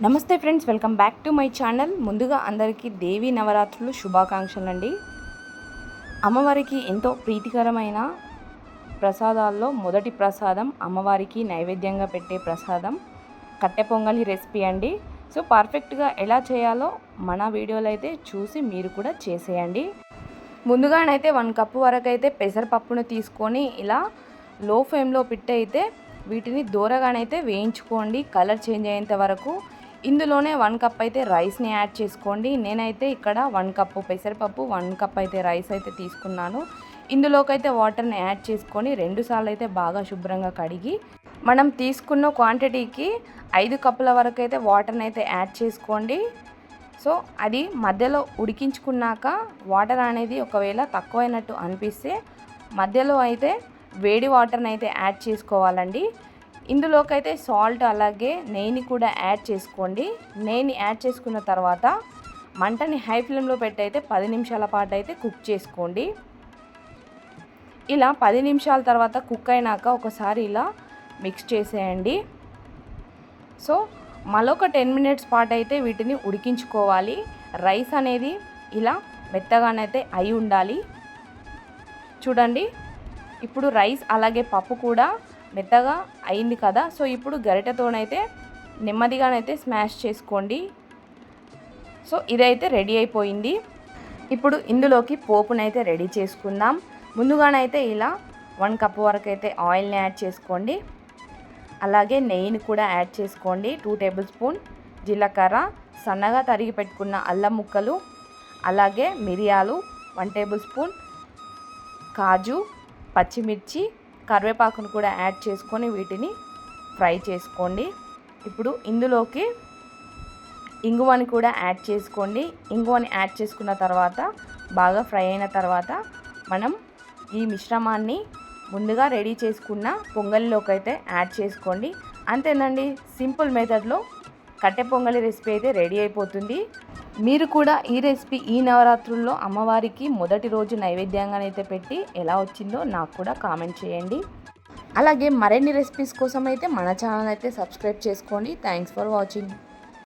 నమస్తే friends, welcome back to my channel. ముందుగా అందరికీ దేవి నవరాత్రులు శుభాకాంక్షలు అండి. అమ్మవారికి ఎంతో ప్రీతికరమైన ప్రసాదాల్లో మొదటి ప్రసాదం, అమ్మవారికి నైవేద్యంగా పెట్టే ప్రసాదం కట్టె పొంగలి రెసిపీ అండి. సో పర్ఫెక్ట్గా ఎలా చేయాలో మన వీడియోలో అయితే చూసి మీరు కూడా చేసేయండి. ముందుగానైతే 1 కప్పు వరకు అయితే పెసరపప్పును తీసుకొని ఇలా లో ఫ్లేమ్లో పెట్టి అయితే వీటిని దూరగానైతే వేయించుకోండి, కలర్ చేంజ్ అయ్యేంత వరకు. ఇందులోనే 1 కప్ అయితే రైస్ని యాడ్ చేసుకోండి. నేనైతే ఇక్కడ 1 కప్పు పెసరపప్పు, 1 కప్ అయితే రైస్ అయితే తీసుకున్నాను. ఇందులోకైతే వాటర్ని యాడ్ చేసుకొని 2 సార్లు అయితే బాగా శుభ్రంగా కడిగి మనం తీసుకున్న క్వాంటిటీకి 5 కప్పుల వరకు అయితే వాటర్ని అయితే యాడ్ చేసుకోండి. సో అది మధ్యలో ఉడికించుకున్నాక వాటర్ అనేది ఒకవేళ తక్కువైనట్టు అనిపిస్తే మధ్యలో అయితే వేడి వాటర్ని అయితే యాడ్ చేసుకోవాలండి. ఇందులోకైతే సాల్ట్ అలాగే నెయ్యిని కూడా యాడ్ చేసుకోండి. నెయ్యిని యాడ్ చేసుకున్న తర్వాత మంటని హై ఫ్లేమ్లో పెట్టి అయితే 10 నిమిషాల పాటు అయితే కుక్ చేసుకోండి. ఇలా 10 నిమిషాల తర్వాత కుక్ అయినాక ఒకసారి ఇలా మిక్స్ చేసేయండి. సో మరొక 10 మినిట్స్ పాటు అయితే వీటిని ఉడికించుకోవాలి. రైస్ అనేది ఇలా మెత్తగానైతే అయి ఉండాలి. చూడండి, ఇప్పుడు రైస్ అలాగే పప్పు కూడా మెత్తగా అయింది కదా. సో ఇప్పుడు గరిటెతోనైతే నెమ్మదిగానైతే స్మాష్ చేసుకోండి. సో ఇదైతే రెడీ అయిపోయింది. ఇప్పుడు ఇందులోకి పోపునైతే రెడీ చేసుకుందాం. ముందుగానైతే ఇలా 1 కప్ వరకు అయితే ఆయిల్ని యాడ్ చేసుకోండి. అలాగే నెయ్యిని కూడా యాడ్ చేసుకోండి. 2 టేబుల్ స్పూన్ జీలకర్ర, సన్నగా తరిగి పెట్టుకున్న అల్లం ముక్కలు, అలాగే మిరియాలు, 1 టేబుల్ స్పూన్ కాజు, పచ్చిమిర్చి, కరివేపాకును కూడా యాడ్ చేసుకొని వీటిని ఫ్రై చేసుకోండి. ఇప్పుడు ఇందులోకి ఇంగువని కూడా యాడ్ చేసుకోండి. ఇంగువని యాడ్ చేసుకున్న తర్వాత బాగా ఫ్రై అయిన తర్వాత మనం ఈ మిశ్రమాన్ని ముందుగా రెడీ చేసుకున్న పొంగలిలోకి అయితే యాడ్ చేసుకోండి. అంతేనండి, సింపుల్ మెథడ్లో కట్టె పొంగలి రెసిపీ అయితే రెడీ అయిపోతుంది. మీరు కూడా ఈ రెసిపీ ఈ నవరాత్రుల్లో అమ్మవారికి మొదటి రోజు నైవేద్యంగానైతే పెట్టి ఎలా వచ్చిందో నాకు కూడా కామెంట్ చేయండి. అలాగే మరిన్ని రెసిపీస్ కోసం అయితే మన ఛానల్ అయితే సబ్స్క్రైబ్ చేసుకోండి. Thanks for watching.